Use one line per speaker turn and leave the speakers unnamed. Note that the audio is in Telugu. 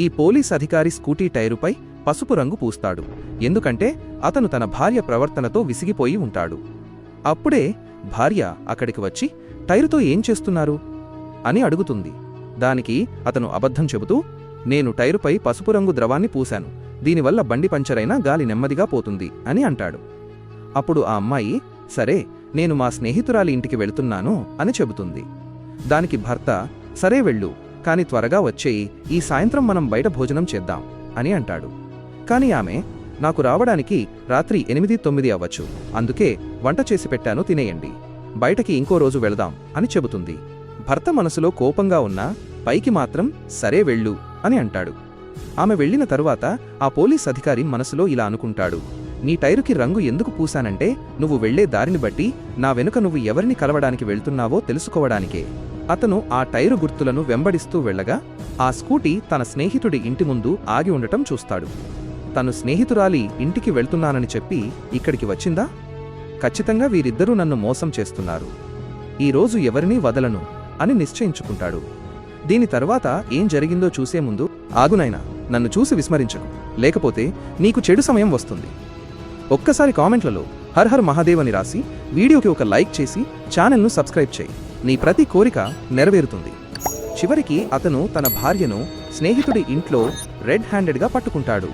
ఈ పోలీస్ అధికారి స్కూటీ టైరుపై పసుపు రంగు పూస్తాడు. ఎందుకంటే అతను తన భార్య ప్రవర్తనతో విసిగిపోయి ఉంటాడు. అప్పుడే భార్య అక్కడికి వచ్చి టైరుతో ఏం చేస్తున్నారు అని అడుగుతుంది. దానికి అతను అబద్ధం చెబుతూ, నేను టైరుపై పసుపు రంగు ద్రవాన్ని పూశాను, దీనివల్ల బండి పంచరైనా గాలి నెమ్మదిగా పోతుంది అని అంటాడు. అప్పుడు ఆ అమ్మాయి, సరే నేను మా స్నేహితురాలి ఇంటికి వెళుతున్నాను అని చెబుతుంది. దానికి భర్త, సరే వెళ్ళు, కాని త్వరగా వచ్చేయి, ఈ సాయంత్రం మనం బయట భోజనం చేద్దాం అని అంటాడు. కాని ఆమె, నాకు రావడానికి రాత్రి 8-9 అవ్వచ్చు, అందుకే వంట చేసి పెట్టాను, తినేయండి, బయటకి ఇంకో రోజు వెళదాం అని చెబుతుంది. భర్త మనసులో కోపంగా ఉన్నా పైకి మాత్రం సరే వెళ్ళు అని అంటాడు. ఆమె వెళ్లిన తరువాత ఆ పోలీస్ అధికారి మనసులో ఇలా అనుకుంటాడు, నీ టైరుకి రంగు ఎందుకు పూశానంటే నువ్వు వెళ్లే దారిని బట్టి నా వెనుక నువ్వు ఎవరిని కలవడానికి వెళ్తున్నావో తెలుసుకోవడానికే. అతను ఆ టైరు గుర్తులను వెంబడిస్తూ వెళ్లగా ఆ స్కూటీ తన స్నేహితుడి ఇంటి ముందు ఆగి ఉండటం చూస్తాడు. తను స్నేహితురాలి ఇంటికి వెళ్తున్నానని చెప్పి ఇక్కడికి వచ్చిందా? ఖచ్చితంగా వీరిద్దరూ నన్ను మోసం చేస్తున్నారు, ఈరోజు ఎవరినీ వదలను అని నిశ్చయించుకుంటాడు. దీని తర్వాత ఏం జరిగిందో చూసే ముందు, ఆగునైనా, నన్ను చూసి విస్మరించకు, లేకపోతే నీకు చెడు సమయం వస్తుంది. ఒక్కసారి కామెంట్లలో హర్ హర్ మహాదేవ్ అని రాసి వీడియోకి ఒక లైక్ చేసి ఛానల్ను సబ్స్క్రైబ్ చేయి. నీ ప్రతి కోరిక నెరవేరుతుంది. చివరికి అతను తన భార్యను స్నేహితుడి ఇంట్లో రెడ్ హ్యాండెడ్గా పట్టుకుంటాడు.